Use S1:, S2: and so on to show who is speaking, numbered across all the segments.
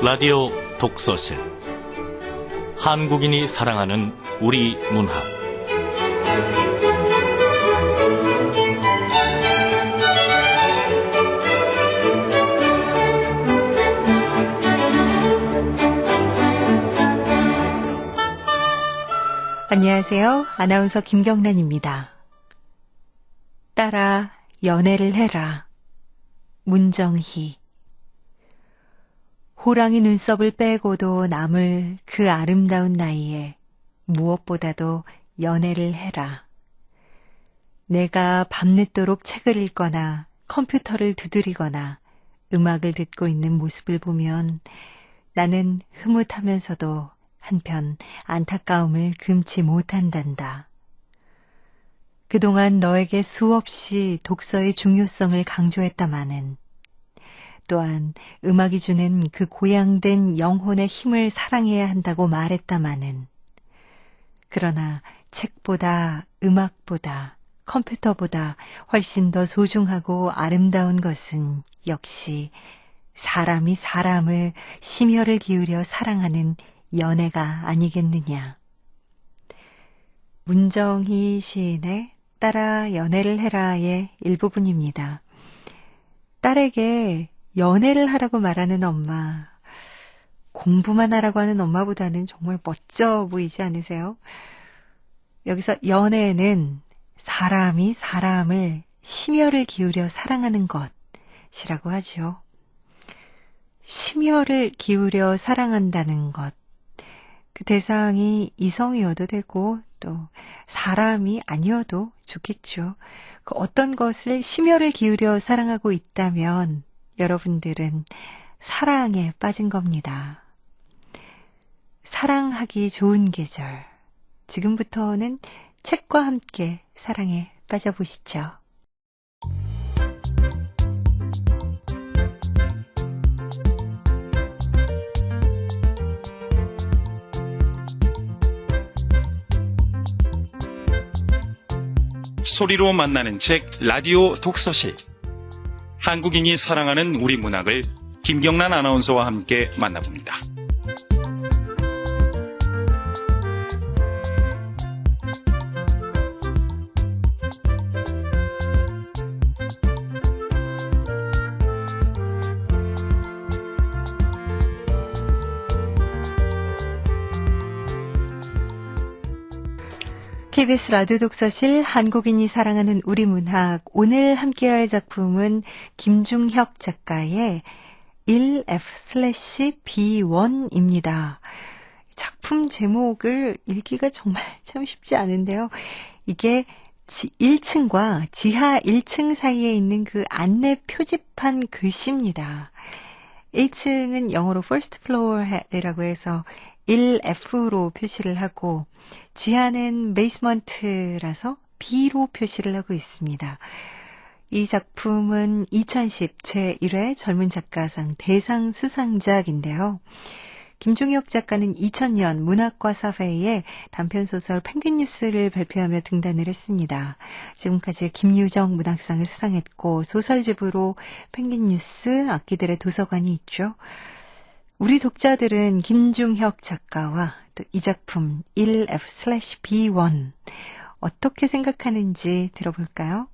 S1: 라디오 독서실 한국인이 사랑하는 우리 문학
S2: 안녕하세요. 아나운서 김경란입니다. 따라 연애를 해라. 문정희. 호랑이 눈썹을 빼고도 남을 그 아름다운 나이에 무엇보다도 연애를 해라. 내가 밤늦도록 책을 읽거나 컴퓨터를 두드리거나 음악을 듣고 있는 모습을 보면 나는 흐뭇하면서도 한편 안타까움을 금치 못한단다. 그동안 너에게 수없이 독서의 중요성을 강조했다마는 또한 음악이 주는 그 고양된 영혼의 힘을 사랑해야 한다고 말했다마는 그러나 책보다 음악보다 컴퓨터보다 훨씬 더 소중하고 아름다운 것은 역시 사람이 사람을 심혈을 기울여 사랑하는 연애가 아니겠느냐. 문정희 시인의 따라 연애를 해라의 일부분입니다. 딸에게 연애를 하라고 말하는 엄마, 공부만 하라고 하는 엄마보다는 정말 멋져 보이지 않으세요? 여기서 연애는 사람이 사람을 심혈을 기울여 사랑하는 것이라고 하죠. 심혈을 기울여 사랑한다는 것. 그 대상이 이성이어도 되고 또 사람이 아니어도 좋겠죠. 그 어떤 것을 심혈을 기울여 사랑하고 있다면 여러분들은 사랑에 빠진 겁니다. 사랑하기 좋은 계절. 지금부터는 책과 함께 사랑에 빠져보시죠.
S3: 소리로 만나는 책 라디오 독서실. 한국인이 사랑하는 우리 문학을 김경란 아나운서와 함께 만나봅니다.
S2: KBS 라디오 독서실 한국인이 사랑하는 우리 문학. 오늘 함께할 작품은 김중혁 작가의 1F/B1입니다. 작품 제목을 읽기가 정말 참 쉽지 않은데요. 이게 1층과 지하 1층 사이에 있는 그 안내 표지판 글씨입니다. 1층은 영어로 first floor이라고 해서 1F로 표시를 하고 지하는 베이스먼트라서 B로 표시를 하고 있습니다. 이 작품은 2010 제1회 젊은 작가상 대상 수상작인데요. 김중혁 작가는 2000년 문학과 사회에 단편소설 펭귄뉴스를 발표하며 등단을 했습니다. 지금까지 김유정 문학상을 수상했고 소설집으로 펭귄뉴스, 악기들의 도서관이 있죠. 우리 독자들은 김중혁 작가와 또 이 작품 1F/B1 어떻게 생각하는지 들어볼까요?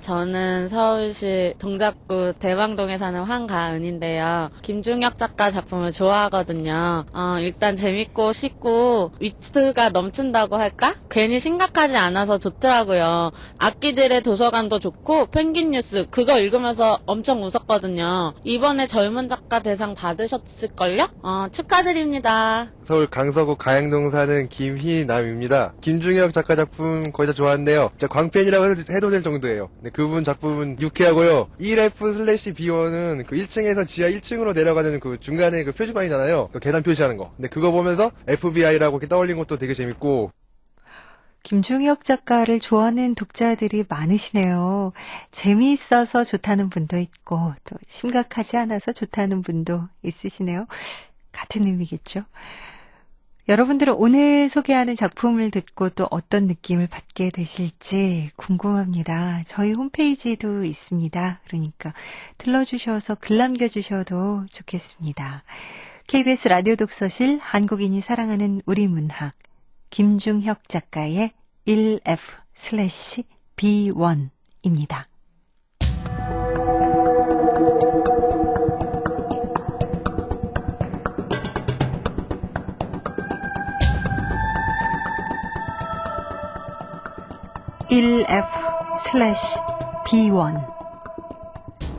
S4: 저는 서울시 동작구 대방동에 사는 황가은인데요. 김중혁 작가 작품을 좋아하거든요. 일단 재밌고 쉽고 위트가 넘친다고 할까? 괜히 심각하지 않아서 좋더라고요. 악기들의 도서관도 좋고 펭귄뉴스 그거 읽으면서 엄청 웃었거든요. 이번에 젊은 작가 대상 받으셨을걸요? 축하드립니다.
S5: 서울 강서구 가양동 사는 김희남입니다. 김중혁 작가 작품 거의 다 좋아하는데요. 진짜 광팬이라고 해도 될 정도예요. 네, 그분 작품은 유쾌하고요. 1F/B1은 그 1층에서 지하 1층으로 내려가는 그 중간에 그 표지판이잖아요. 그 계단 표시하는 거. 근데 그거 보면서 FBI라고 이렇게 떠올린 것도 되게 재밌고.
S2: 김중혁 작가를 좋아하는 독자들이 많으시네요. 재미있어서 좋다는 분도 있고 또 심각하지 않아서 좋다는 분도 있으시네요. 같은 의미겠죠. 여러분들은 오늘 소개하는 작품을 듣고 또 어떤 느낌을 받게 되실지 궁금합니다. 저희 홈페이지도 있습니다. 그러니까 들러주셔서 글 남겨주셔도 좋겠습니다. KBS 라디오 독서실 한국인이 사랑하는 우리 문학 김중혁 작가의 1F/B1입니다. (1F/B1)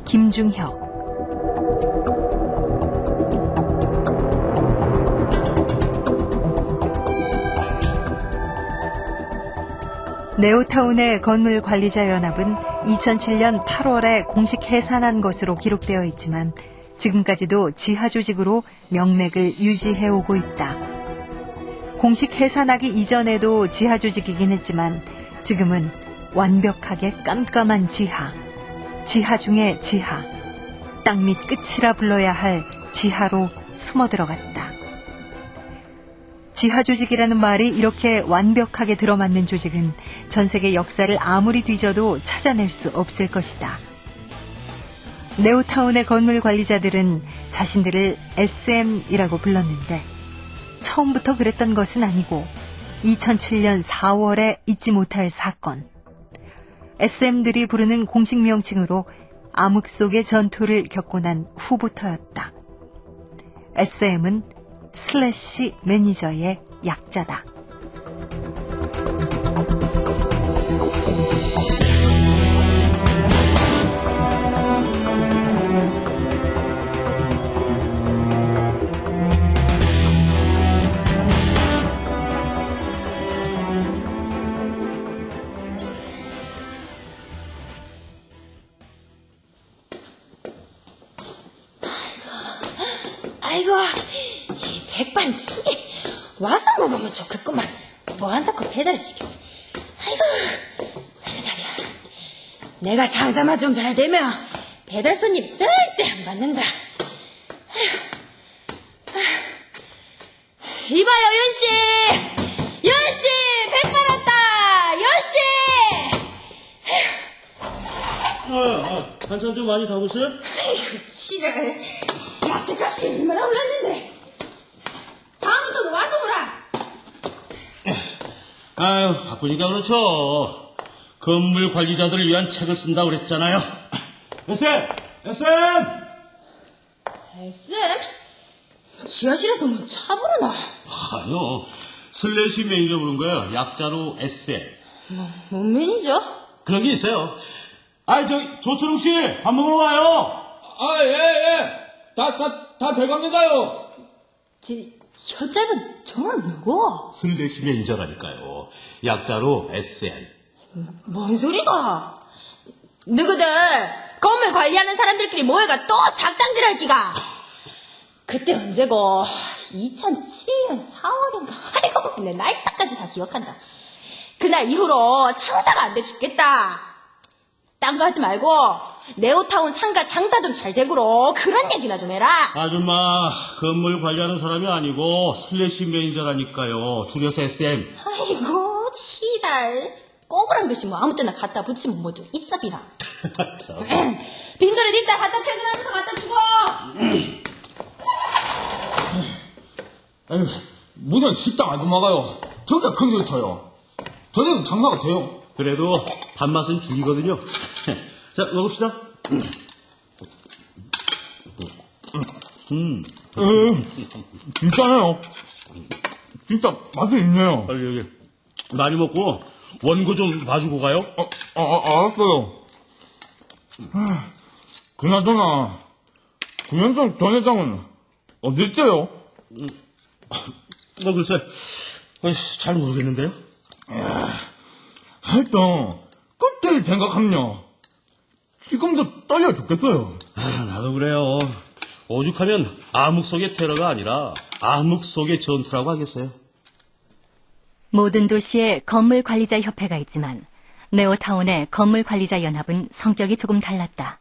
S2: 김중혁. 네오타운의 건물관리자연합은 2007년 8월에 공식 해산한 것으로 기록되어 있지만 지금까지도 지하조직으로 명맥을 유지해오고 있다. 공식 해산하기 이전에도 지하조직이긴 했지만 지금은 완벽하게 깜깜한 지하 중의 지하, 땅 밑 끝이라 불러야 할 지하로 숨어들어갔다. 지하조직이라는 말이 이렇게 완벽하게 들어맞는 조직은 전 세계 역사를 아무리 뒤져도 찾아낼 수 없을 것이다. 네오타운의 건물 관리자들은 자신들을 SM이라고 불렀는데 처음부터 그랬던 것은 아니고 2007년 4월에 잊지 못할 사건. SM들이 부르는 공식 명칭으로 암흑 속의 전투를 겪고 난 후부터였다. SM은 슬래시 매니저의 약자다.
S6: 아이고, 이 백반 2개 와서 먹으면 좋겠구만. 뭐 한다고 배달 시켰어. 아이고 다리야. 내가 장사만 좀 잘 되면 배달 손님 절대 안 받는다. 이봐요, 윤씨! 윤씨! 백반 왔다! 윤씨!
S7: 반찬 좀 많이 담으세요?
S6: 아이고, 지랄. 야채값이 얼마나 올랐는데. 다음부터는 와서 오라.
S7: 아유, 바쁘니까 그렇죠. 건물 관리자들을 위한 책을 쓴다고 그랬잖아요. SM!
S6: SM? 지하실에서 뭐 차 부르나?
S7: 아니요. 슬래시 매니저 부른 거예요. 약자로 SM.
S6: 뭔 매니저?
S7: 그런 게 있어요. 아이, 조철웅 씨, 밥 먹으러 와요.
S8: 예. 다 돼갑니다요.
S6: 혀 짧은 저건 누구?
S7: 슬래시 매니저라니까요. 약자로 SM.
S6: 뭔 소리가? 누구들 건물 관리하는 사람들끼리 모여가 또 작당질할 기가. 그때 언제고? 2007년 4월인가? 아이고, 내 날짜까지 다 기억한다. 그날 이후로 장사가 안 돼 죽겠다. 딴 거 하지 말고 네오타운 상가 장사 좀 잘 되구로 그런 얘기나 좀 해라.
S7: 아줌마, 건물 관리하는 사람이 아니고 슬래시 매니저라니까요. 줄여서 SM.
S6: 아이고, 치달. 꼬부란 것이 뭐 아무 때나 갖다 붙이면 뭐좀 있어비나. 빈 그릇 있다 갖다 퇴근하면서 갖다 주고.
S8: 아니, 무슨 식당 안 도망가요. 저게 큰 그릇터요. 저는 장사가 돼요.
S7: 그래도 밥맛은 죽이거든요. 자, 먹읍시다.
S8: 진짜네요. 진짜 맛이 있네요.
S7: 빨리 여기 많이 먹고 원고 좀 봐주고 가요.
S8: 알았어요. 그나저나 구현성 전 회장은 어디 있어요?
S7: 글쎄, 잘 모르겠는데요.
S8: 하여튼 끝을 생각하면요 지금도 떨려 죽겠어요.
S7: 나도 그래요. 오죽하면 암흑 속의 테러가 아니라 암흑 속의 전투라고 하겠어요.
S9: 모든 도시에 건물관리자 협회가 있지만 네오타운의 건물관리자 연합은 성격이 조금 달랐다.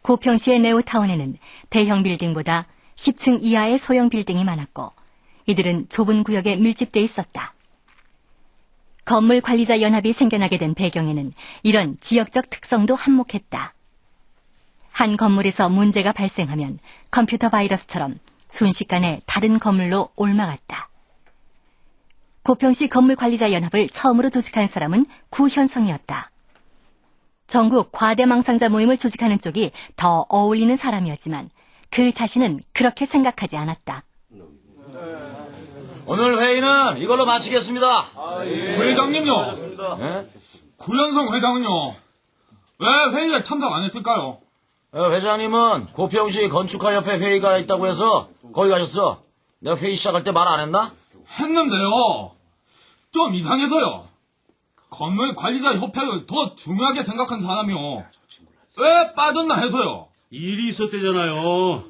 S9: 고평시의 네오타운에는 대형 빌딩보다 10층 이하의 소형 빌딩이 많았고 이들은 좁은 구역에 밀집돼 있었다. 건물관리자연합이 생겨나게 된 배경에는 이런 지역적 특성도 한몫했다. 한 건물에서 문제가 발생하면 컴퓨터 바이러스처럼 순식간에 다른 건물로 옮아갔다. 고평시 건물관리자연합을 처음으로 조직한 사람은 구현성이었다. 전국 과대망상자 모임을 조직하는 쪽이 더 어울리는 사람이었지만 그 자신은 그렇게 생각하지 않았다.
S10: 오늘 회의는 이걸로 마치겠습니다.
S8: 회장님요.
S10: 네?
S8: 구현성 회장은요. 왜 회의에 참석 안 했을까요?
S10: 회장님은 고평시 건축가협회 회의가 있다고 해서 거기 가셨어. 내가 회의 시작할 때 말 안 했나?
S8: 했는데요. 좀 이상해서요. 건물관리자협회를 더 중요하게 생각한 사람이요. 왜 빠졌나 해서요.
S7: 일이 있었대잖아요.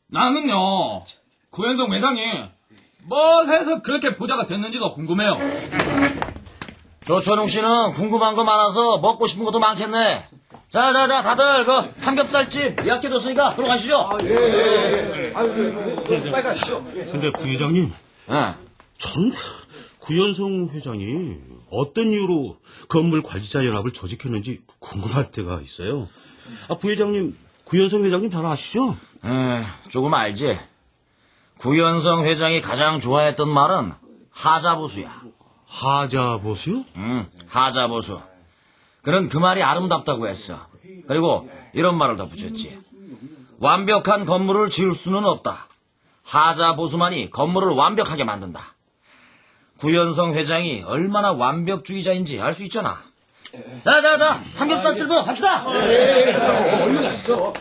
S8: 나는요. 구현성 회장이 뭘 해서 그렇게 부자가 됐는지도 궁금해요.
S10: 조천웅 씨는 궁금한 거 많아서 먹고 싶은 것도 많겠네. 자, 다들 그 삼겹살집 예약해뒀으니까 들어가시죠.
S7: 빨리 가시죠. 근데 부회장님, 전 구현성 회장이 어떤 이유로 건물관리자연합을 조직했는지 궁금할 때가 있어요. 부회장님, 구현성 회장님 잘 아시죠?
S10: 조금 알지. 구현성 회장이 가장 좋아했던 말은 하자보수야.
S7: 하자보수요?
S10: 하자보수. 그는 그 말이 아름답다고 했어. 그리고 이런 말을 덧붙였지. 완벽한 건물을 지을 수는 없다. 하자보수만이 건물을 완벽하게 만든다. 구현성 회장이 얼마나 완벽주의자인지 알 수 있잖아. 자, 삼겹살집으로 합시다.
S8: 얼른 가시죠.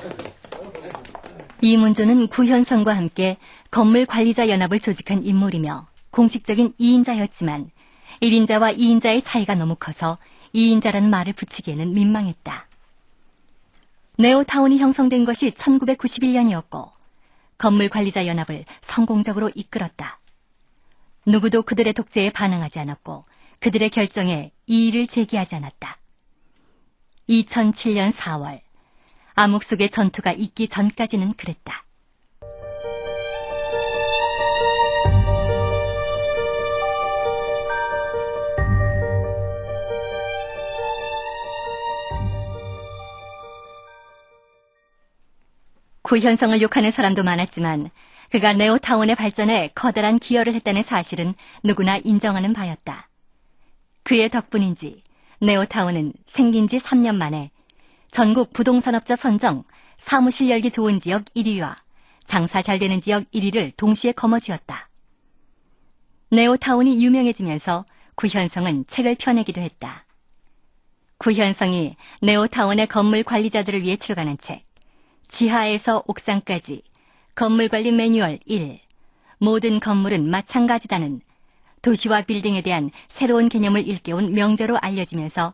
S9: 이문조는 구현성과 함께 건물관리자연합을 조직한 인물이며 공식적인 2인자였지만 1인자와 2인자의 차이가 너무 커서 2인자라는 말을 붙이기에는 민망했다. 네오타운이 형성된 것이 1991년이었고 건물관리자연합을 성공적으로 이끌었다. 누구도 그들의 독재에 반항하지 않았고 그들의 결정에 이의를 제기하지 않았다. 2007년 4월 암흑 속의 전투가 있기 전까지는 그랬다. 구현성을 욕하는 사람도 많았지만 그가 네오타운의 발전에 커다란 기여를 했다는 사실은 누구나 인정하는 바였다. 그의 덕분인지 네오타운은 생긴 지 3년 만에 전국 부동산업자 선정 사무실 열기 좋은 지역 1위와 장사 잘 되는 지역 1위를 동시에 거머쥐었다. 네오타운이 유명해지면서 구현성은 책을 펴내기도 했다. 구현성이 네오타운의 건물 관리자들을 위해 출간한 책 지하에서 옥상까지 건물관리 매뉴얼 1 모든 건물은 마찬가지다는 도시와 빌딩에 대한 새로운 개념을 일깨운 명저로 알려지면서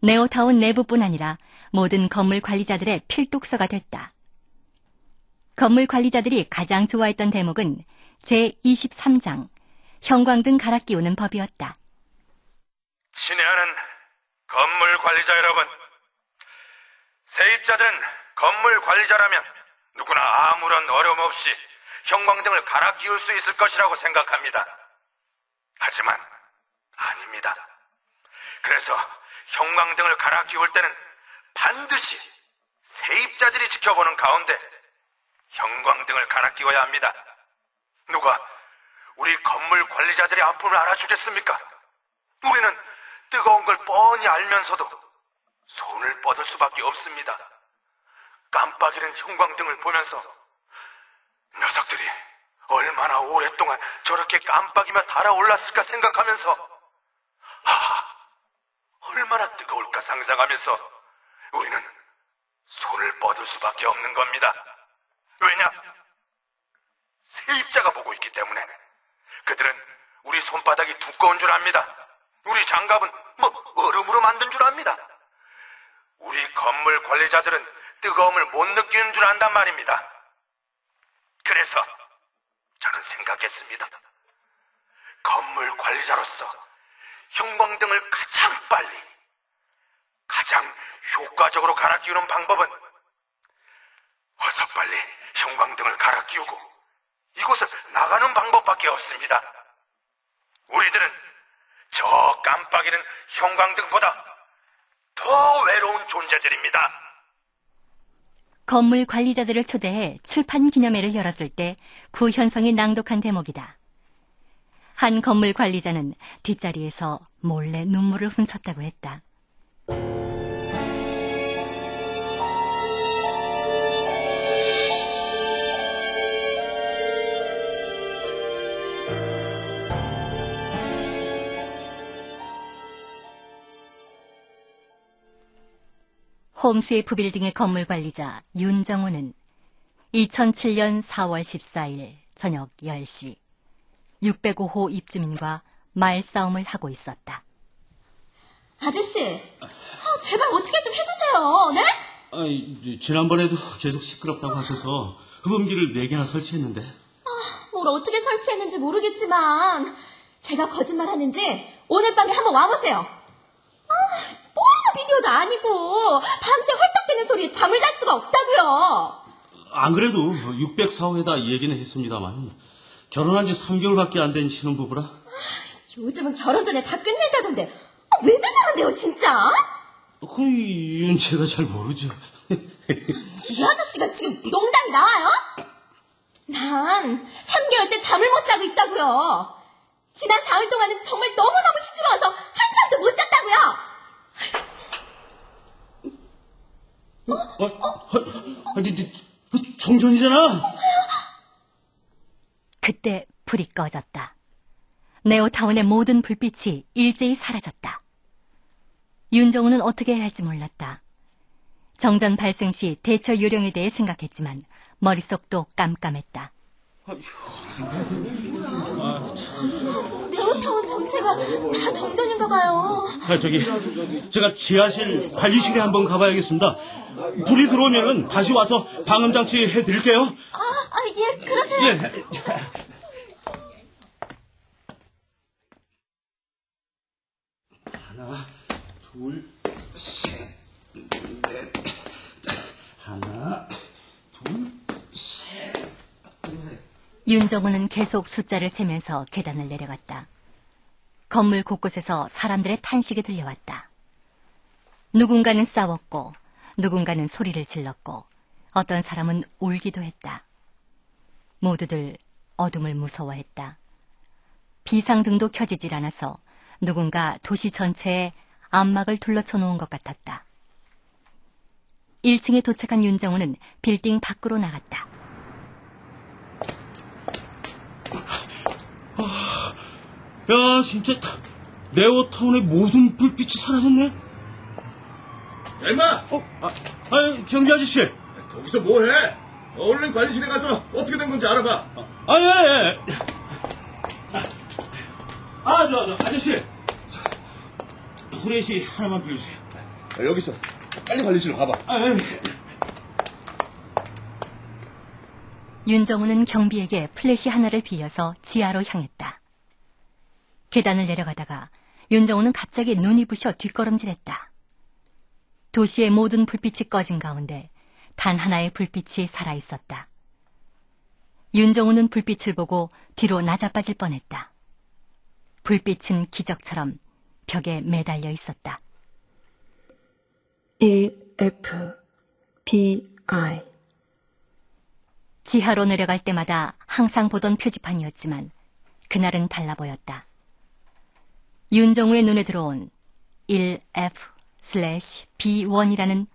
S9: 네오타운 내부뿐 아니라 모든 건물 관리자들의 필독서가 됐다. 건물 관리자들이 가장 좋아했던 대목은 제23장 형광등 갈아 끼우는 법이었다.
S11: 친애하는 건물 관리자 여러분, 세입자들은 건물 관리자라면 누구나 아무런 어려움 없이 형광등을 갈아 끼울 수 있을 것이라고 생각합니다. 하지만 아닙니다. 그래서 형광등을 갈아 끼울 때는 반드시 세입자들이 지켜보는 가운데 형광등을 갈아 끼워야 합니다. 누가 우리 건물 관리자들의 아픔을 알아주겠습니까? 우리는 뜨거운 걸 뻔히 알면서도 손을 뻗을 수밖에 없습니다. 깜빡이는 형광등을 보면서 녀석들이 얼마나 오랫동안 저렇게 깜빡이며 달아올랐을까 생각하면서 얼마나 뜨거울까 상상하면서 우리는 손을 뻗을 수밖에 없는 겁니다. 왜냐? 세입자가 보고 있기 때문에. 그들은 우리 손바닥이 두꺼운 줄 압니다. 우리 장갑은 얼음으로 만든 줄 압니다. 우리 건물 관리자들은 뜨거움을 못 느끼는 줄 안단 말입니다. 그래서 저는 생각했습니다. 건물 관리자로서 형광등을 가장 빨리, 가장 효과적으로 갈아 끼우는 방법은 어서 빨리 형광등을 갈아 끼우고 이곳을 나가는 방법밖에 없습니다. 우리들은 저 깜빡이는 형광등보다 더 외로운 존재들입니다.
S9: 건물 관리자들을 초대해 출판 기념회를 열었을 때 구현성이 낭독한 대목이다. 한 건물 관리자는 뒷자리에서 몰래 눈물을 훔쳤다고 했다. 홈스웨이프 빌딩의 건물 관리자 윤정우는 2007년 4월 14일 저녁 10시 605호 입주민과 말싸움을 하고 있었다.
S6: 아저씨, 제발 어떻게 좀 해주세요, 네?
S7: 지난번에도 계속 시끄럽다고 하셔서 흡음기를 4개나 설치했는데.
S6: 뭘 어떻게 설치했는지 모르겠지만 제가 거짓말하는지 오늘 밤에 한번 와보세요. 포르노 비디오도 아니고 밤새 헐떡대는 소리에 잠을 잘 수가 없다고요.
S7: 안 그래도 604호에다 얘기는 했습니다만 결혼한 지 3개월밖에 안 된 신혼부부라.
S6: 요즘은 결혼 전에 다 끝낸다던데 왜들 저런데요 진짜?
S7: 그 이유는 제가 잘 모르죠.
S6: 이 아저씨가 지금 농담이 나와요? 난 3개월째 잠을 못 자고 있다고요. 지난 4일 동안은 정말 너무너무 시끄러워서 한참도 못 잤다고요.
S7: 정전이잖아.
S9: 그때 불이 꺼졌다. 네오타운의 모든 불빛이 일제히 사라졌다. 윤정우는 어떻게 해야 할지 몰랐다. 정전 발생 시 대처 요령에 대해 생각했지만 머릿속도 깜깜했다.
S6: 네오타운 전체가 다 정전인가 봐요.
S7: 제가 지하실 관리실에 한번 가봐야겠습니다. 불이 들어오면 다시 와서 방음장치 해드릴게요.
S6: 예, 그러세요.
S7: 예. 하나, 둘, 셋, 넷. 하나, 둘, 셋, 넷.
S9: 윤정우는 계속 숫자를 세면서 계단을 내려갔다. 건물 곳곳에서 사람들의 탄식이 들려왔다. 누군가는 싸웠고 누군가는 소리를 질렀고 어떤 사람은 울기도 했다. 모두들 어둠을 무서워했다. 비상등도 켜지질 않아서 누군가 도시 전체에 암막을 둘러쳐 놓은 것 같았다. 1층에 도착한 윤정우는 빌딩 밖으로 나갔다.
S7: 야, 진짜 네오타운의 모든 불빛이 사라졌네.
S12: 야, 임마!
S7: 경비 아저씨.
S12: 거기서 뭐해? 얼른 관리실에 가서 어떻게 된 건지 알아봐.
S7: 예. 아저씨. 후레쉬 하나만 빌려주세요.
S12: 여기 있어. 빨리 관리실로 가봐.
S9: 윤정우는 경비에게 플래시 하나를 빌려서 지하로 향했다. 계단을 내려가다가 윤정우는 갑자기 눈이 부셔 뒷걸음질했다. 도시의 모든 불빛이 꺼진 가운데 단 하나의 불빛이 살아있었다. 윤정우는 불빛을 보고 뒤로 나자빠질 뻔했다. 불빛은 기적처럼 벽에 매달려 있었다.
S13: 1FBI.
S9: 지하로 내려갈 때마다 항상 보던 표지판이었지만 그날은 달라 보였다. 윤정우의 눈에 들어온 1F/B1이라는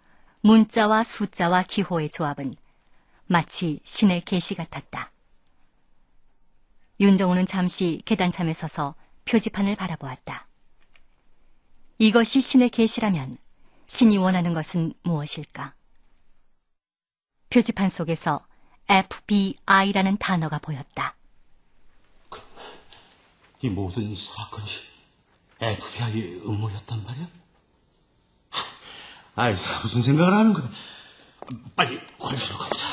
S9: 문자와 숫자와 기호의 조합은 마치 신의 계시 같았다. 윤정우는 잠시 계단참에 서서 표지판을 바라보았다. 이것이 신의 계시라면 신이 원하는 것은 무엇일까? 표지판 속에서 FBI라는 단어가 보였다.
S7: 이 모든 사건이 FBI의 음모였단 말이야? 무슨 생각을 하는 거야? 빨리 관리실로 가보자.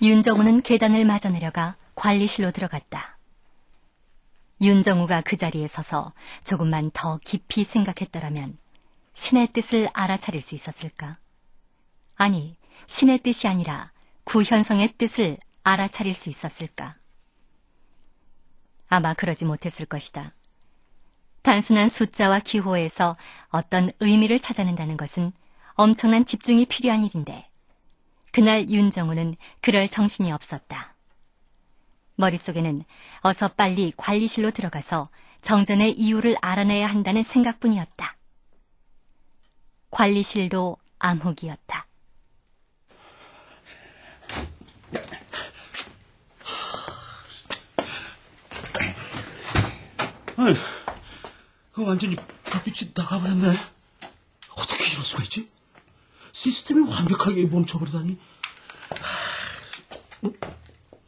S9: 윤정우는 계단을 마저 내려가 관리실로 들어갔다. 윤정우가 그 자리에 서서 조금만 더 깊이 생각했더라면 신의 뜻을 알아차릴 수 있었을까? 아니, 신의 뜻이 아니라 구현성의 뜻을 알아차릴 수 있었을까? 아마 그러지 못했을 것이다. 단순한 숫자와 기호에서 어떤 의미를 찾아낸다는 것은 엄청난 집중이 필요한 일인데 그날 윤정우는 그럴 정신이 없었다. 머릿속에는 어서 빨리 관리실로 들어가서 정전의 이유를 알아내야 한다는 생각뿐이었다. 관리실도 암흑이었다.
S7: 아니, 완전히 불빛이 나가버렸네. 어떻게 이럴 수가 있지? 시스템이 완벽하게 멈춰버리다니.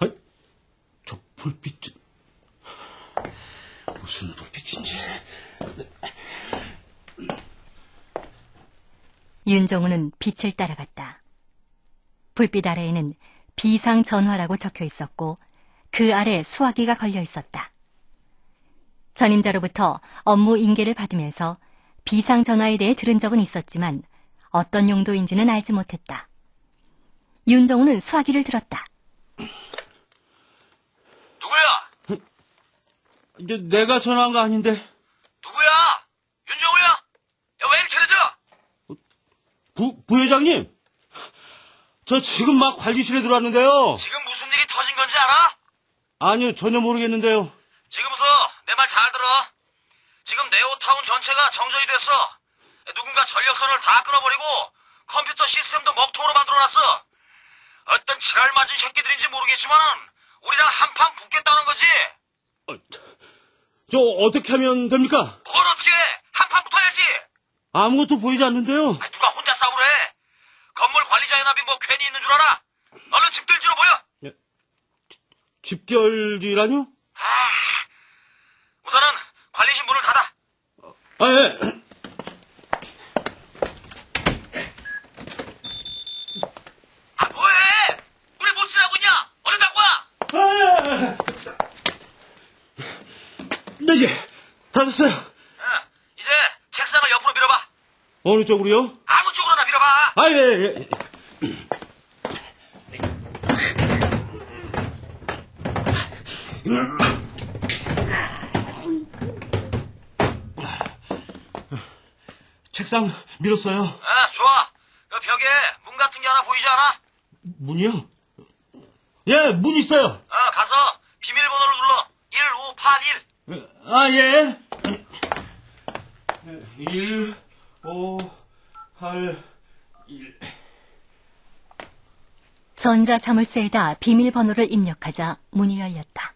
S7: 아니, 저 불빛은 무슨 불빛인지.
S9: 윤정우는 빛을 따라갔다. 불빛 아래에는 비상전화라고 적혀 있었고 그 아래 수화기가 걸려 있었다. 전임자로부터 업무 인계를 받으면서 비상전화에 대해 들은 적은 있었지만 어떤 용도인지는 알지 못했다. 윤정우는 수화기를 들었다.
S10: 누구야?
S7: 이제 내가 전화한 거 아닌데.
S10: 누구야? 윤정우야? 야, 왜 이렇게 늦어?
S7: 부회장님, 저 지금 막 관리실에 들어왔는데요.
S10: 지금 무슨 일이 터진 건지 알아?
S7: 아니요, 전혀 모르겠는데요.
S10: 지금부터 내 말 잘 들어. 지금 네오타운 전체가 정전이 됐어. 누군가 전력선을 다 끊어버리고 컴퓨터 시스템도 먹통으로 만들어놨어. 어떤 지랄 맞은 새끼들인지 모르겠지만 우리랑 한판 붙겠다는 거지.
S7: 저 어떻게 하면 됩니까?
S10: 뭘 어떻게 해? 한판 붙어야지.
S7: 아무것도 보이지 않는데요.
S10: 누가 혼자 싸우래? 건물 관리자 연합이 뭐 괜히 있는 줄 알아? 얼른 집결지로 모여.
S7: 집결지라뇨?
S10: 우선은 관리실 문을 닫아.
S7: 아, 예.
S10: 아, 뭐해? 우리 못 쓰라고 있냐? 얼른 갖고 와.
S7: 네, 예. 닫았어요.
S10: 이제 책상을 옆으로 밀어봐.
S7: 어느 쪽으로요?
S10: 아무 쪽으로나 밀어봐.
S7: 아, 예, 예. 책상 밀었어요.
S10: 좋아. 그 벽에 문 같은 게 하나 보이지 않아?
S7: 문이요? 예, 문 있어요.
S10: 가서 비밀번호를 눌러. 1581.
S7: 아, 예. 1, 5, 8, 1.
S9: 전자자물쇠에다 비밀번호를 입력하자 문이 열렸다.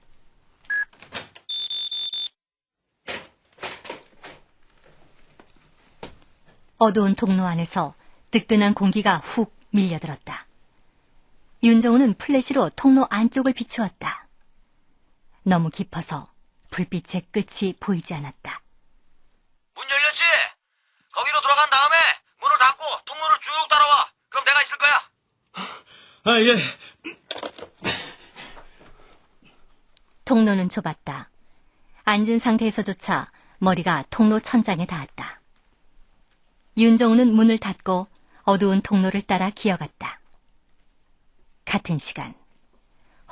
S9: 어두운 통로 안에서 뜨끈한 공기가 훅 밀려들었다. 윤정우는 플래시로 통로 안쪽을 비추었다. 너무 깊어서 불빛의 끝이 보이지 않았다.
S10: 문 열렸지? 거기로 들어간 다음에 문을 닫고 통로를 쭉 따라와. 그럼 내가 있을 거야.
S7: 아, 예.
S9: 통로는 좁았다. 앉은 상태에서조차 머리가 통로 천장에 닿았다. 윤정우는 문을 닫고 어두운 통로를 따라 기어갔다. 같은 시간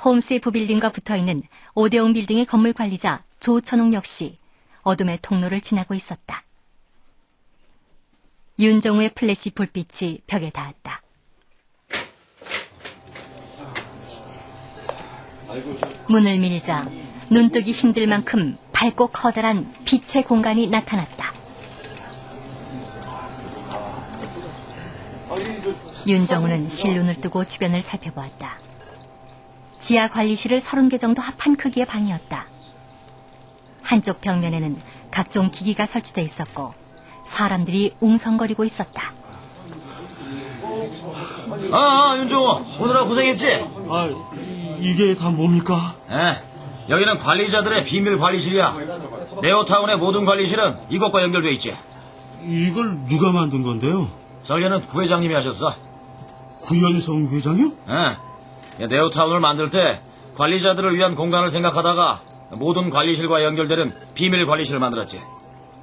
S9: 홈세이프 빌딩과 붙어있는 오대용 빌딩의 건물 관리자 조천웅 역시 어둠의 통로를 지나고 있었다. 윤정우의 플래시 불빛이 벽에 닿았다. 문을 밀자 눈뜨기 힘들 만큼 밝고 커다란 빛의 공간이 나타났다. 윤정우는 실눈을 뜨고 주변을 살펴보았다. 지하 관리실을 30개 정도 합한 크기의 방이었다. 한쪽 벽면에는 각종 기기가 설치되어 있었고 사람들이 웅성거리고 있었다.
S10: 윤종호, 오늘아 고생했지?
S7: 이게 다 뭡니까?
S10: 여기는 관리자들의 비밀 관리실이야. 네오타운의 모든 관리실은 이것과 연결돼 있지.
S7: 이걸 누가 만든 건데요?
S10: 설계는 구회장님이 하셨어.
S7: 구현성 회장이요?
S10: 네오타운을 만들 때 관리자들을 위한 공간을 생각하다가 모든 관리실과 연결되는 비밀 관리실을 만들었지.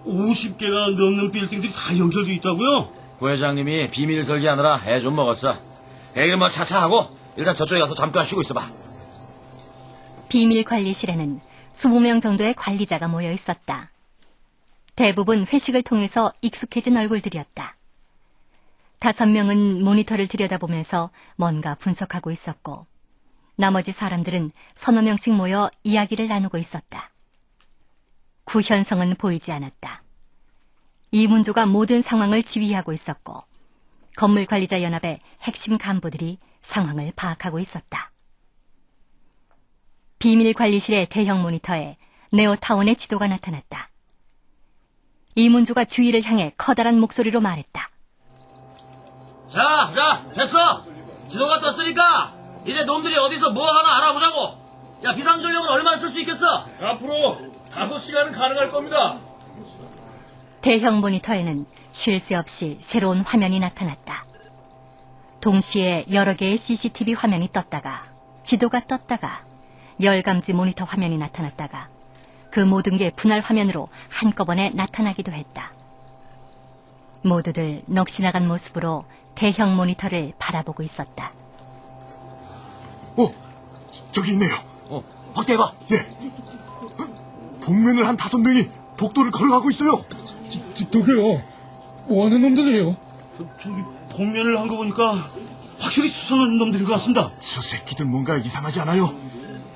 S7: 50개가 넘는 빌딩들이 다 연결돼 있다고요?
S10: 구회장님이 비밀 설계하느라 애 좀 먹었어. 얘기는 뭐 차차 하고 일단 저쪽에 가서 잠깐 쉬고 있어봐.
S9: 비밀 관리실에는 20명 정도의 관리자가 모여 있었다. 대부분 회식을 통해서 익숙해진 얼굴들이었다. 5명은 모니터를 들여다보면서 뭔가 분석하고 있었고, 나머지 사람들은 서너 명씩 모여 이야기를 나누고 있었다. 구현성은 보이지 않았다. 이문조가 모든 상황을 지휘하고 있었고, 건물관리자연합의 핵심 간부들이 상황을 파악하고 있었다. 비밀관리실의 대형 모니터에 네오타운의 지도가 나타났다. 이문조가 주위를 향해 커다란 목소리로 말했다.
S10: 자, 됐어. 지도가 떴으니까 이제 놈들이 어디서 뭐 하나 알아보자고. 야, 비상전력은 얼마나 쓸 수 있겠어?
S12: 앞으로 5시간은 가능할 겁니다.
S9: 대형 모니터에는 쉴 새 없이 새로운 화면이 나타났다. 동시에 여러 개의 CCTV 화면이 떴다가, 지도가 떴다가, 열감지 모니터 화면이 나타났다가, 그 모든 게 분할 화면으로 한꺼번에 나타나기도 했다. 모두들 넋이 나간 모습으로 대형 모니터를 바라보고 있었다.
S12: 저기 있네요.
S10: 확대해봐.
S12: 예. 복면을 한 5명이 복도를 걸어가고 있어요. 저게요. 뭐하는 놈들이에요?
S7: 저기 복면을 한 거 보니까 확실히 수상한 놈들인 것 같습니다.
S12: 저 새끼들 뭔가 이상하지 않아요?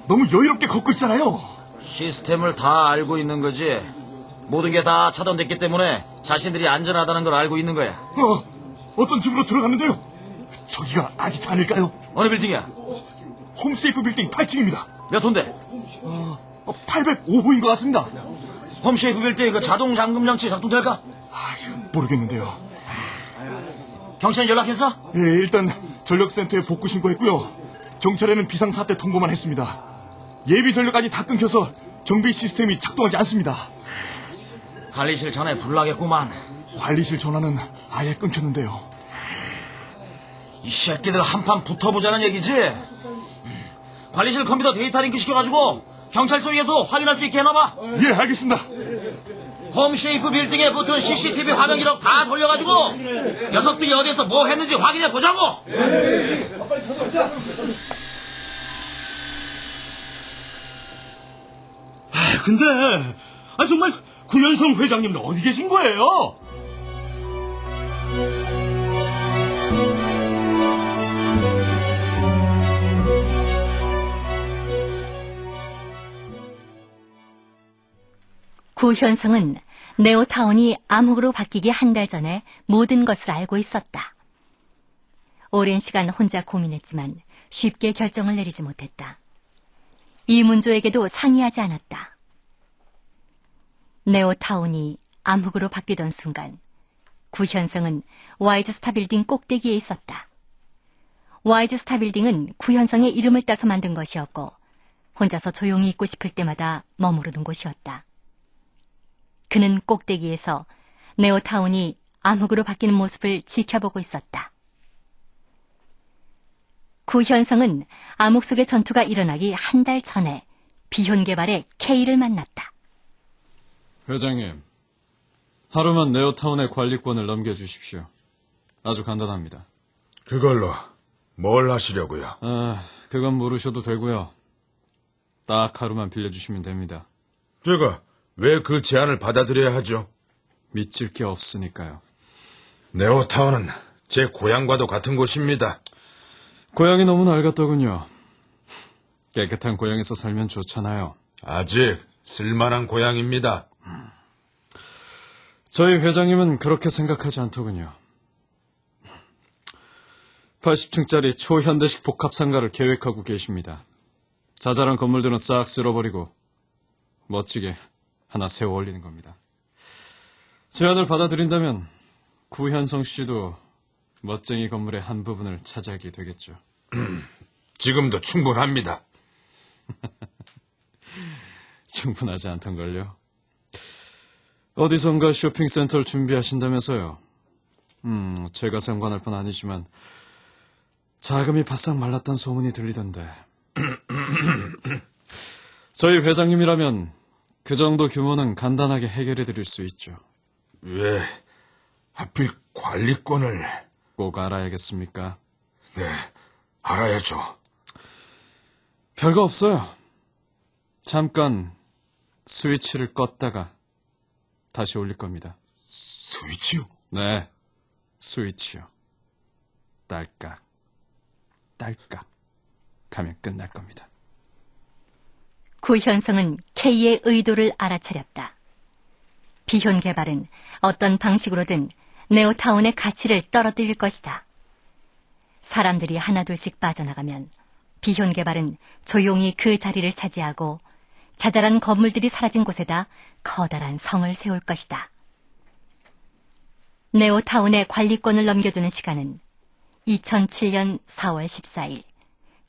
S12: 너무 여유롭게 걷고 있잖아요.
S10: 시스템을 다 알고 있는 거지. 모든 게 다 차단됐기 때문에 자신들이 안전하다는 걸 알고 있는 거야.
S12: 어떤 집으로 들어갔는데요? 저기가 아직 아닐까요?
S10: 어느 빌딩이야?
S12: 홈세이프 빌딩 8층입니다.
S10: 몇 호인데?
S12: 805호인 것 같습니다.
S10: 홈쉐이프 빌딩 그 자동 잠금 장치 작동될까?
S12: 모르겠는데요.
S10: 경찰에 연락했어?
S12: 예, 일단 전력센터에 복구 신고했고요. 경찰에는 비상사태 통보만 했습니다. 예비 전력까지 다 끊겨서 정비 시스템이 작동하지 않습니다.
S10: 관리실 전화에 불나겠구만.
S12: 관리실 전화는 아예 끊겼는데요.
S10: 이 새끼들 한판 붙어보자는 얘기지? 관리실 컴퓨터 데이터 링크 시켜가지고 경찰서 위에도 확인할 수 있게 해놔봐.
S12: 예, 알겠습니다.
S10: 홈쉐이프 빌딩에 붙은 CCTV 화면 기록 다 돌려가지고 녀석들이 어디에서 뭐 했는지 확인해 보자고.
S7: 근데 정말 구현성 회장님은 어디 계신 거예요?
S9: 구현성은 네오타운이 암흑으로 바뀌기 한 달 전에 모든 것을 알고 있었다. 오랜 시간 혼자 고민했지만 쉽게 결정을 내리지 못했다. 이문조에게도 상의하지 않았다. 네오타운이 암흑으로 바뀌던 순간 구현성은 와이즈스타 빌딩 꼭대기에 있었다. 와이즈스타 빌딩은 구현성의 이름을 따서 만든 것이었고 혼자서 조용히 있고 싶을 때마다 머무르는 곳이었다. 그는 꼭대기에서 네오타운이 암흑으로 바뀌는 모습을 지켜보고 있었다. 구현성은 암흑 속의 전투가 일어나기 한 달 전에 비혼 개발의 K를 만났다.
S13: 회장님, 하루만 네오타운의 관리권을 넘겨주십시오. 아주 간단합니다.
S11: 그걸로 뭘 하시려고요?
S13: 그건 모르셔도 되고요. 딱 하루만 빌려주시면 됩니다.
S11: 제가 왜 그 제안을 받아들여야 하죠?
S13: 믿질 게 없으니까요.
S11: 네오타운은 제 고향과도 같은 곳입니다.
S13: 고향이 너무 낡았더군요. 깨끗한 고향에서 살면 좋잖아요.
S11: 아직 쓸만한 고향입니다.
S13: 저희 회장님은 그렇게 생각하지 않더군요. 80층짜리 초현대식 복합상가를 계획하고 계십니다. 자잘한 건물들은 싹 쓸어버리고 멋지게 하나 세워 올리는 겁니다. 제안을 받아들인다면 구현성 씨도 멋쟁이 건물의 한 부분을 차지하게 되겠죠.
S11: 지금도 충분합니다.
S13: 충분하지 않던걸요. 어디선가 쇼핑센터를 준비하신다면서요. 제가 상관할 건 아니지만 자금이 바싹 말랐다는 소문이 들리던데. 저희 회장님이라면 그 정도 규모는 간단하게 해결해 드릴 수 있죠.
S11: 왜 하필 관리권을...
S13: 꼭 알아야겠습니까?
S11: 네, 알아야죠.
S13: 별거 없어요. 잠깐 스위치를 껐다가 다시 올릴 겁니다.
S12: 스위치요?
S13: 네, 스위치요. 딸깍, 딸깍 가면 끝날 겁니다.
S9: 구현성은 K의 의도를 알아차렸다. 비혼 개발은 어떤 방식으로든 네오타운의 가치를 떨어뜨릴 것이다. 사람들이 하나둘씩 빠져나가면 비혼 개발은 조용히 그 자리를 차지하고 자잘한 건물들이 사라진 곳에다 커다란 성을 세울 것이다. 네오타운의 관리권을 넘겨주는 시간은 2007년 4월 14일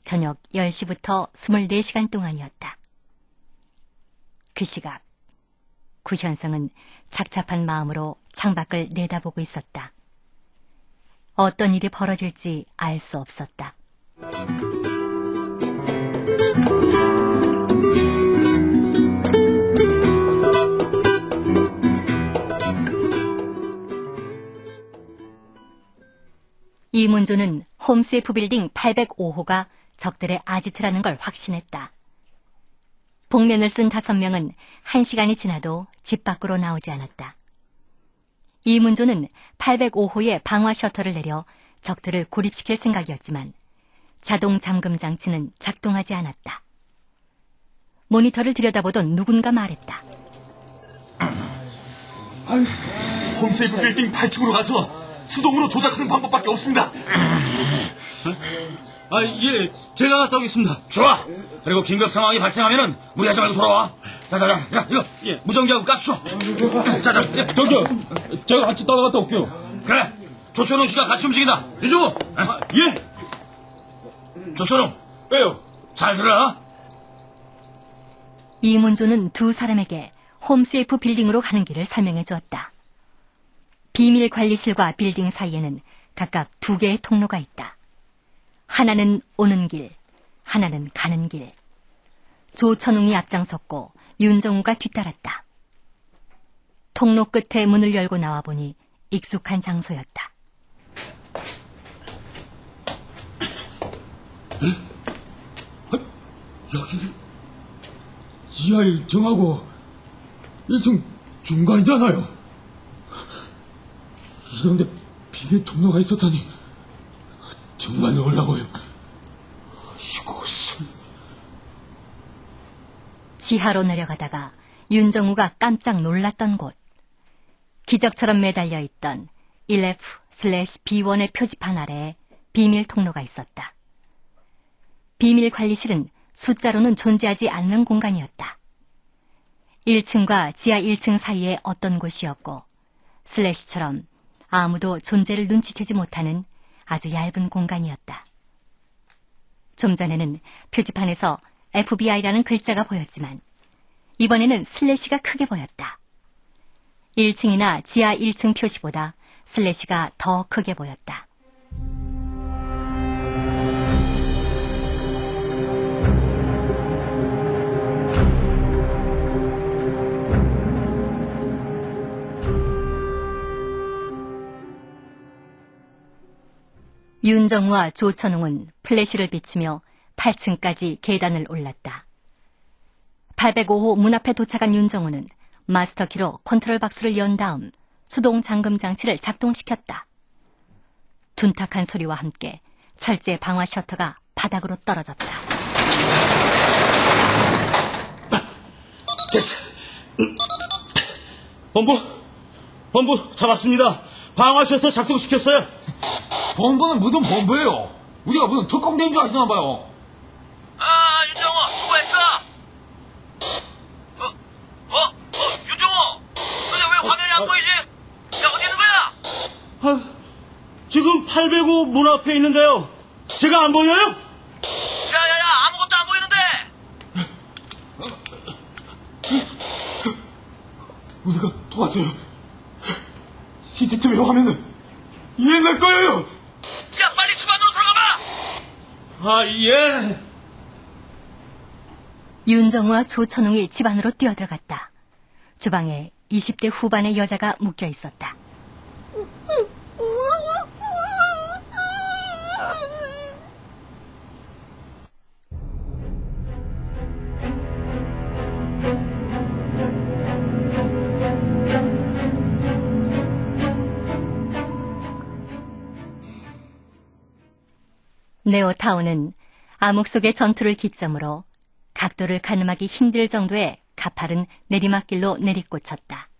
S9: 저녁 10시부터 24시간 동안이었다. 그 시각 구현성은 착잡한 마음으로 창밖을 내다보고 있었다. 어떤 일이 벌어질지 알 수 없었다. 이문조는 홈세이프 빌딩 805호가 적들의 아지트라는 걸 확신했다. 복면을 쓴 5명은 1시간이 지나도 집 밖으로 나오지 않았다. 이문조는 805호의 방화 셔터를 내려 적들을 고립시킬 생각이었지만 자동 잠금 장치는 작동하지 않았다. 모니터를 들여다보던 누군가 말했다.
S12: 홈세이프 빌딩 8층으로 가서 수동으로 조작하는 방법밖에 없습니다.
S7: 예, 제가 갔다 오겠습니다.
S10: 좋아. 그리고 긴급 상황이 발생하면은 무리하지 말고 돌아와. 자자자, 야, 이거 무전기하고 깍줘. 자자,
S7: 저기요, 제가 같이 따라갔다 올게요.
S10: 그래. 조천웅 씨가 같이 움직인다. 이주호.
S7: 예.
S10: 조천웅.
S7: 왜요?
S10: 잘 들어.
S9: 이문조는 두 사람에게 홈세이프 빌딩으로 가는 길을 설명해 주었다. 비밀 관리실과 빌딩 사이에는 각각 2개의 통로가 있다. 하나는 오는 길, 하나는 가는 길. 조천웅이 앞장섰고 윤정우가 뒤따랐다. 통로 끝에 문을 열고 나와보니 익숙한 장소였다.
S8: 여기는 2하 1층하고 1층 중간이잖아요. 이런데 비밀 통로가 있었다니 정말 놀라워요. 이곳은...
S9: 지하로 내려가다가 윤정우가 깜짝 놀랐던 곳. 기적처럼 매달려 있던 1F/B1의 표지판 아래에 비밀 통로가 있었다. 비밀 관리실은 숫자로는 존재하지 않는 공간이었다. 1층과 지하 1층 사이에 어떤 곳이었고 슬래시처럼 아무도 존재를 눈치채지 못하는 아주 얇은 공간이었다. 좀 전에는 표지판에서 FBI라는 글자가 보였지만 이번에는 슬래시가 크게 보였다. 1층이나 지하 1층 표시보다 슬래시가 더 크게 보였다. 윤정우와 조천웅은 플래시를 비추며 8층까지 계단을 올랐다. 805호 문 앞에 도착한 윤정우는 마스터키로 컨트롤 박스를 연 다음 수동 잠금 장치를 작동시켰다. 둔탁한 소리와 함께 철제 방화 셔터가 바닥으로 떨어졌다.
S7: 됐어. 본부 잡았습니다. 방화 셔터 작동시켰어요.
S8: 본부는 무슨 본부예요? 우리가 무슨 특공대인 줄 아시나 봐요.
S10: 윤정호, 수고했어. 윤정호. 근데 왜 화면이 안 보이지? 야, 어디 있는 거야?
S7: 지금 805 문 앞에 있는데요. 제가 안 보여요?
S10: 야야야, 아무것도 안 보이는데.
S8: 우리가 도왔어요. CCTV 화면은 옛날 거예요.
S10: 야, 빨리 집 안으로 들어가봐.
S7: 예.
S9: 윤정우와 조천웅이 집 안으로 뛰어들어갔다. 주방에 20대 후반의 여자가 묶여 있었다. 네오타운은 암흑 속의 전투를 기점으로 각도를 가늠하기 힘들 정도의 가파른 내리막길로 내리꽂혔다.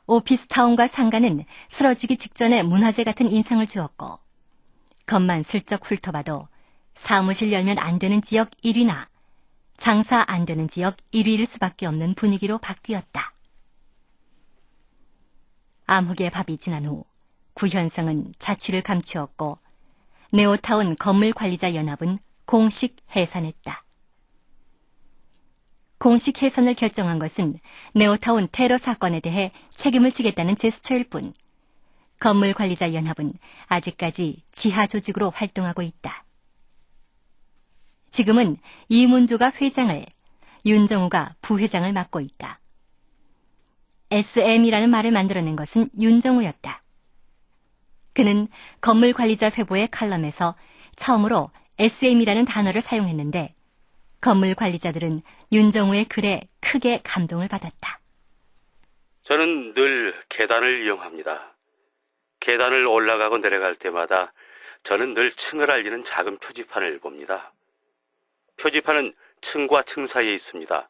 S9: 오피스타운과 상가는 쓰러지기 직전에 문화재 같은 인상을 주었고 겉만 슬쩍 훑어봐도 사무실 열면 안 되는 지역 1위나 장사 안 되는 지역 1위일 수밖에 없는 분위기로 바뀌었다. 암흑의 밥이 지난 후 구현성은 자취를 감추었고 네오타운 건물관리자연합은 공식 해산했다. 공식 해산을 결정한 것은 네오타운 테러 사건에 대해 책임을 지겠다는 제스처일 뿐 건물관리자연합은 아직까지 지하 조직으로 활동하고 있다. 지금은 이문조가 회장을, 윤정우가 부회장을 맡고 있다. SM이라는 말을 만들어낸 것은 윤정우였다. 그는 건물관리자 회보의 칼럼에서 처음으로 SM이라는 단어를 사용했는데 건물관리자들은 윤정우의 글에 크게 감동을 받았다.
S14: 저는 늘 계단을 이용합니다. 계단을 올라가고 내려갈 때마다 저는 늘 층을 알리는 작은 표지판을 봅니다. 표지판은 층과 층 사이에 있습니다.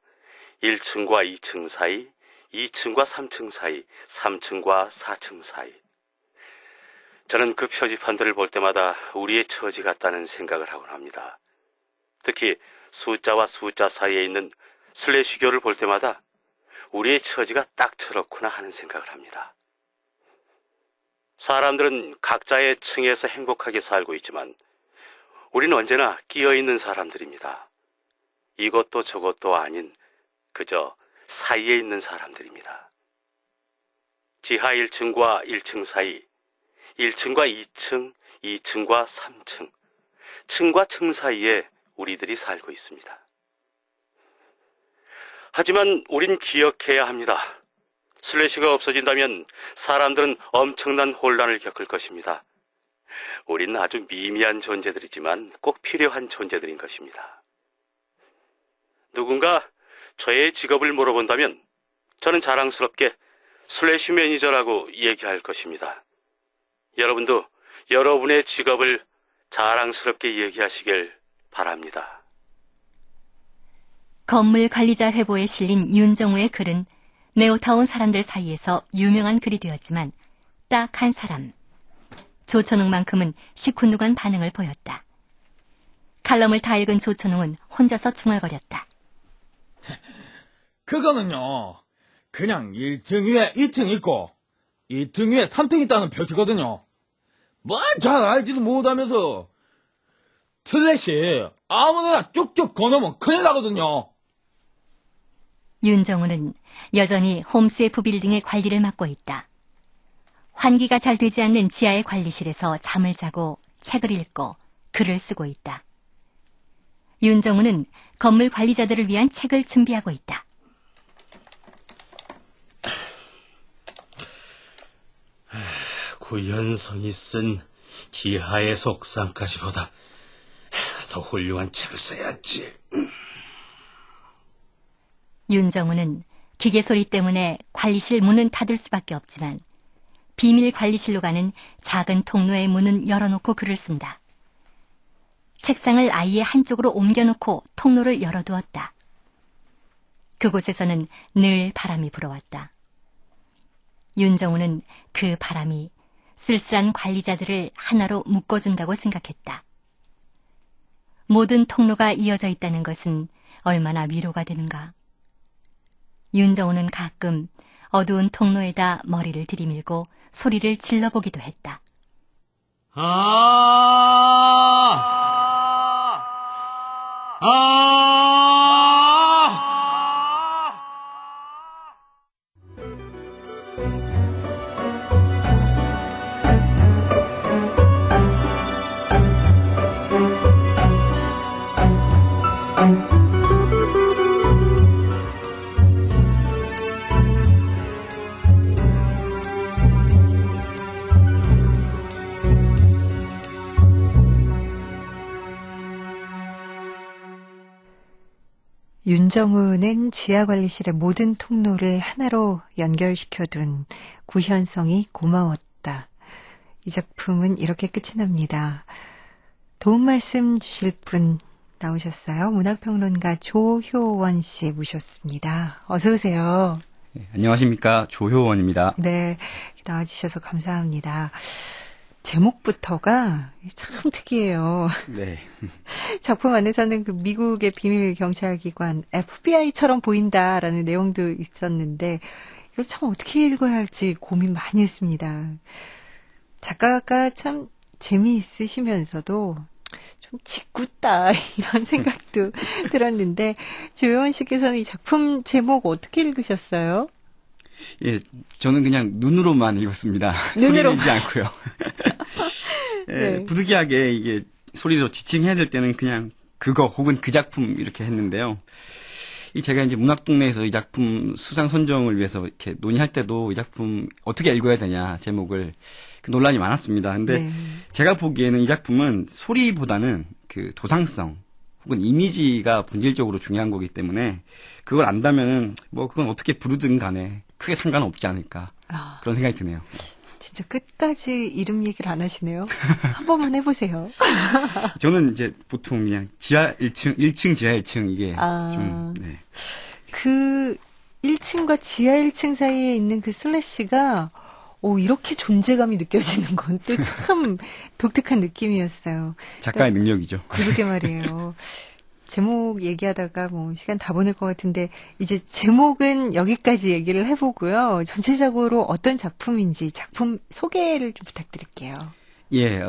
S14: 1층과 2층 사이, 2층과 3층 사이, 3층과 4층 사이. 저는 그 표지판들을 볼 때마다 우리의 처지 같다는 생각을 하곤 합니다. 특히 숫자와 숫자 사이에 있는 슬래시교를 볼 때마다 우리의 처지가 딱 저렇구나 하는 생각을 합니다. 사람들은 각자의 층에서 행복하게 살고 있지만 우리는 언제나 끼어있는 사람들입니다. 이것도 저것도 아닌 그저 사이에 있는 사람들입니다. 지하 1층과 1층 사이, 1층과 2층, 2층과 3층, 층과 층 사이에 우리들이 살고 있습니다. 하지만 우린 기억해야 합니다. 슬래시가 없어진다면 사람들은 엄청난 혼란을 겪을 것입니다. 우린 아주 미미한 존재들이지만 꼭 필요한 존재들인 것입니다. 누군가 저의 직업을 물어본다면 저는 자랑스럽게 슬래시 매니저라고 얘기할 것입니다. 여러분도 여러분의 직업을 자랑스럽게 얘기하시길 바랍니다.
S9: 건물관리자 회보에 실린 윤정우의 글은 네오타운 사람들 사이에서 유명한 글이 되었지만 딱 한 사람, 조천웅만큼은 시큰둥한 반응을 보였다. 칼럼을 다 읽은 조천웅은 혼자서 중얼거렸다.
S8: 그거는요, 그냥 1층 위에 2층 있고 2층 위에 3층 있다는 표지거든요. 뭘 잘 알지도 못하면서 슬래시 아무데나 쭉쭉 거놓으면 큰일 나거든요.
S9: 윤정우는 여전히 홈세이프 빌딩의 관리를 맡고 있다. 환기가 잘 되지 않는 지하의 관리실에서 잠을 자고 책을 읽고 글을 쓰고 있다. 윤정우는 건물 관리자들을 위한 책을 준비하고 있다.
S15: 구현성이 쓴 지하의 속상까지보다 더 훌륭한 책을 써야지.
S9: 윤정우는 기계 소리 때문에 관리실 문은 닫을 수밖에 없지만 비밀 관리실로 가는 작은 통로의 문은 열어놓고 글을 쓴다. 책상을 아예 한쪽으로 옮겨놓고 통로를 열어두었다. 그곳에서는 늘 바람이 불어왔다. 윤정우는 그 바람이 쓸쓸한 관리자들을 하나로 묶어준다고 생각했다. 모든 통로가 이어져 있다는 것은 얼마나 위로가 되는가. 윤정우는 가끔 어두운 통로에다 머리를 들이밀고 소리를 질러보기도 했다.
S2: 윤정우는 지하관리실의 모든 통로를 하나로 연결시켜둔 구현성이 고마웠다. 이 작품은 이렇게 끝이 납니다. 도움 말씀 주실 분 나오셨어요. 문학평론가 조효원 씨 모셨습니다. 어서 오세요.
S16: 네, 안녕하십니까. 조효원입니다.
S2: 네, 나와주셔서 감사합니다. 제목부터가 참 특이해요.
S16: 네.
S2: 작품 안에서는 그 미국의 비밀 경찰기관 FBI처럼 보인다라는 내용도 있었는데 이걸 참 어떻게 읽어야 할지 고민 많이 했습니다. 작가가 참 재미있으시면서도 좀 짓궂다 이런 생각도 들었는데 조효원 씨께서는 이 작품 제목 어떻게 읽으셨어요?
S16: 예, 저는 그냥 눈으로만 읽었습니다. 소리를 읽지 않고요. 예,
S2: 네.
S16: 부득이하게 이게 소리로 지칭해야 될 때는 그냥 그거 혹은 그 작품 이렇게 했는데요. 제가 이제 문학동네에서 이 작품 수상 선정을 위해서 이렇게 논의할 때도 이 작품 어떻게 읽어야 되냐 제목을 논란이 많았습니다. 근데
S2: 네.
S16: 제가 보기에는 이 작품은 소리보다는 그 도상성 혹은 이미지가 본질적으로 중요한 거기 때문에 그걸 안다면은 뭐 그건 어떻게 부르든 간에 크게 상관없지 않을까 그런 생각이 드네요.
S2: 진짜 끝까지 이름 얘기를 안 하시네요. 한 번만 해보세요.
S16: 저는 이제 보통 그냥 지하 1층 지하 1층 이게 좀 네.
S2: 그 1층과 지하 1층 사이에 있는 그 슬래시가 이렇게 존재감이 느껴지는 건 또 참 독특한 느낌이었어요.
S16: 작가의 능력이죠.
S2: 그러게 말이에요. 제목 얘기하다가 뭐 시간 다 보낼 것 같은데 이제 제목은 여기까지 얘기를 해보고요. 전체적으로 어떤 작품인지 작품 소개를 좀 부탁드릴게요.
S16: 예,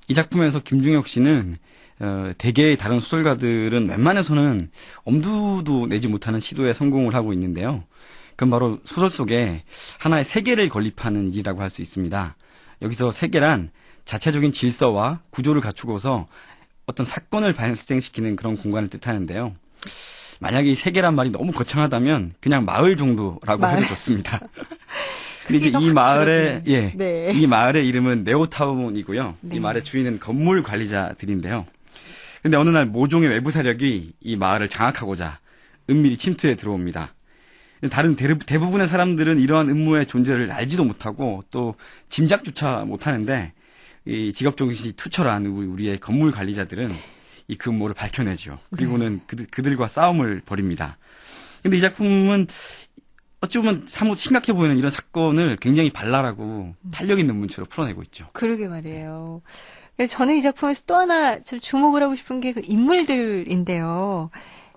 S16: 이 작품에서 김중혁 씨는 대개의 다른 소설가들은 웬만해서는 엄두도 내지 못하는 시도에 성공을 하고 있는데요. 그건 바로 소설 속에 하나의 세계를 건립하는 일이라고 할 수 있습니다. 여기서 세계란 자체적인 질서와 구조를 갖추고서 어떤 사건을 발생시키는 그런 공간을 뜻하는데요. 만약에 이 세계란 말이 너무 거창하다면 그냥 마을 정도라고 해도 좋습니다. 근데 이제 이 마을의 이름은 네오타운이고요.
S2: 네.
S16: 이 마을의 주인은 건물 관리자들인데요. 근데 어느 날 모종의 외부 세력이 이 마을을 장악하고자 은밀히 침투해 들어옵니다. 다른 대부분의 사람들은 이러한 음모의 존재를 알지도 못하고 또 짐작조차 못하는데 이 직업정신이 투철한 우리의 건물 관리자들은 이 그 음모를 밝혀내죠. 그리고는 그들과 싸움을 벌입니다. 근데 이 작품은 어찌 보면 사뭇 심각해 보이는 이런 사건을 굉장히 발랄하고 탄력 있는 문체로 풀어내고 있죠.
S2: 그러게 말이에요. 저는 이 작품에서 또 하나 좀 주목을 하고 싶은 게 그 인물들인데요.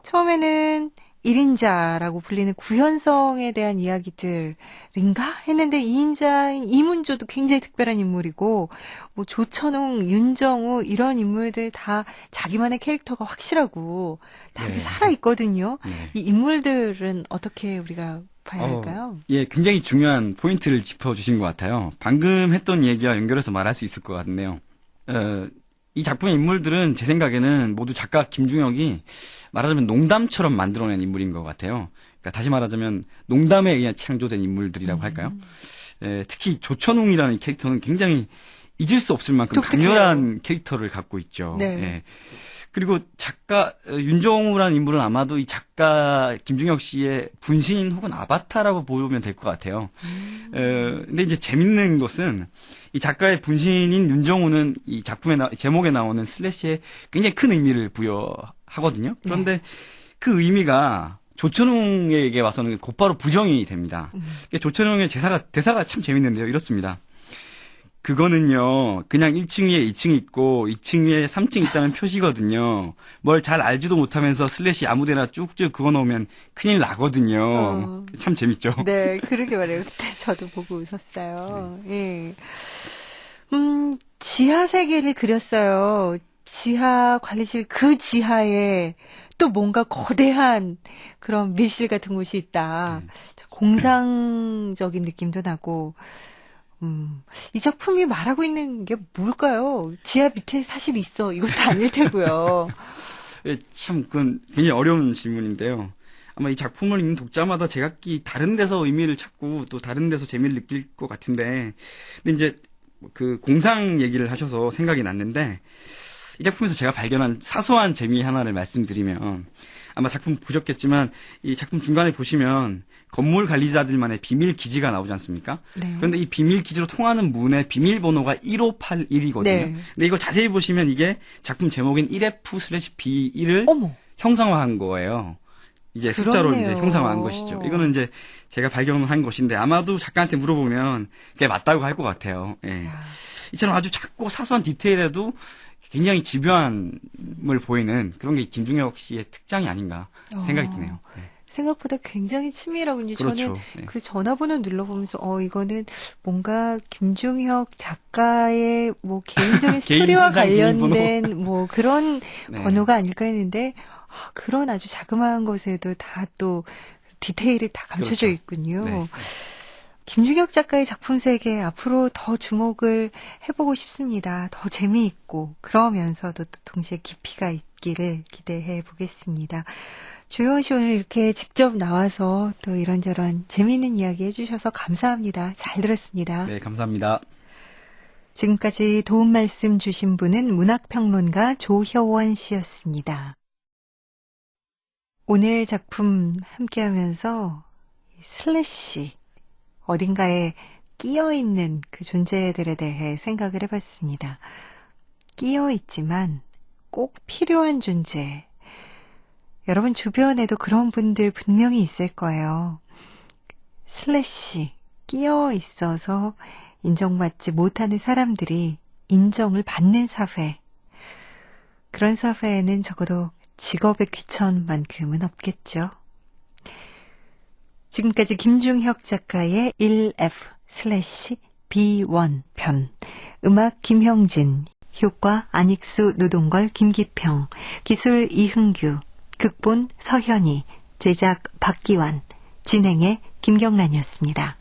S2: 처음에는 1인자라고 불리는 구현성에 대한 이야기들인가 했는데 2인자인 이문조도 굉장히 특별한 인물이고 뭐 조천웅, 윤정우 이런 인물들 다 자기만의 캐릭터가 확실하고 다 이렇게 살아있거든요.
S16: 네.
S2: 이 인물들은 어떻게 우리가 봐야 할까요?
S16: 예, 굉장히 중요한 포인트를 짚어주신 것 같아요. 방금 했던 얘기와 연결해서 말할 수 있을 것 같네요. 이 작품의 인물들은 제 생각에는 모두 작가 김중혁이 말하자면 농담처럼 만들어낸 인물인 것 같아요. 그러니까 다시 말하자면 농담에 의한 창조된 인물들이라고 할까요? 특히 조천웅이라는 캐릭터는 굉장히 잊을 수 없을 만큼
S2: 독특해요.
S16: 강렬한 캐릭터를 갖고 있죠.
S2: 네.
S16: 예. 그리고 작가 윤정우라는 인물은 아마도 이 작가 김중혁 씨의 분신 혹은 아바타라고 보면 될 것 같아요. 근데 이제 재밌는 것은 이 작가의 분신인 윤정우는 이 작품의 제목에 나오는 슬래시에 굉장히 큰 의미를 부여하거든요. 그런데 그 의미가 조천웅에게 와서는 곧바로 부정이 됩니다. 조천웅의 대사가 참 재밌는데요. 이렇습니다. 그거는요, 그냥 1층 위에 2층 있고 2층 위에 3층 있다는 표시거든요. 뭘 잘 알지도 못하면서 슬래시 아무데나 쭉쭉 그어놓으면 큰일 나거든요. 참 재밌죠?
S2: 네, 그러게 말해요. 그때 저도 보고 웃었어요. 예. 지하 세계를 그렸어요. 지하 관리실 그 지하에 또 뭔가 거대한 그런 밀실 같은 곳이 있다. 공상적인 느낌도 나고, 이 작품이 말하고 있는 게 뭘까요? 지하 밑에 사실 있어. 이것도 아닐 테고요.
S16: 참, 그건 굉장히 어려운 질문인데요. 아마 이 작품을 읽는 독자마다 제각기 다른 데서 의미를 찾고 또 다른 데서 재미를 느낄 것 같은데, 근데 이제 그 공상 얘기를 하셔서 생각이 났는데, 이 작품에서 제가 발견한 사소한 재미 하나를 말씀드리면, 아마 작품 보셨겠지만 이 작품 중간에 보시면 건물 관리자들만의 비밀 기지가 나오지 않습니까?
S2: 네.
S16: 그런데 이 비밀 기지로 통하는 문의 비밀번호가 1581이거든요.
S2: 네.
S16: 근데 이거 자세히 보시면 이게 작품 제목인 1F/B1을 형상화한 거예요. 이제 숫자로
S2: 그렇네요.
S16: 이제 형상화한 것이죠. 이거는 이제 제가 발견한 것인데 아마도 작가한테 물어보면 그게 맞다고 할 것 같아요. 예. 이처럼 아주 작고 사소한 디테일에도 굉장히 집요함을 보이는 그런 게 김중혁 씨의 특장이 아닌가 생각이 드네요. 네.
S2: 생각보다 굉장히 치밀하군요.
S16: 그렇죠.
S2: 저는
S16: 네.
S2: 그 전화번호 눌러보면서 이거는 뭔가 김중혁 작가의 뭐 개인적인 스토리와 관련된 뭐 그런
S16: 네.
S2: 번호가 아닐까 했는데 그런 아주 자그마한 것에도 다 또 디테일이 다 감춰져
S16: 그렇죠.
S2: 있군요.
S16: 네.
S2: 김중혁 작가의 작품 세계 앞으로 더 주목을 해보고 싶습니다. 더 재미있고 그러면서도 또 동시에 깊이가 있기를 기대해 보겠습니다. 조효원 씨 오늘 이렇게 직접 나와서 또 이런저런 재미있는 이야기 해주셔서 감사합니다. 잘 들었습니다.
S16: 네, 감사합니다.
S2: 지금까지 도움 말씀 주신 분은 문학평론가 조효원 씨였습니다. 오늘 작품 함께하면서 슬래시 어딘가에 끼어있는 그 존재들에 대해 생각을 해봤습니다. 끼어있지만 꼭 필요한 존재. 여러분 주변에도 그런 분들 분명히 있을 거예요. 슬래시, 끼어있어서 인정받지 못하는 사람들이 인정을 받는 사회. 그런 사회에는 적어도 직업의 귀천만큼은 없겠죠. 지금까지 김중혁 작가의 1F/B1 편, 음악 김형진, 효과 안익수, 노동걸, 김기평, 기술 이흥규, 극본 서현희, 제작 박기환, 진행의 김경란이었습니다.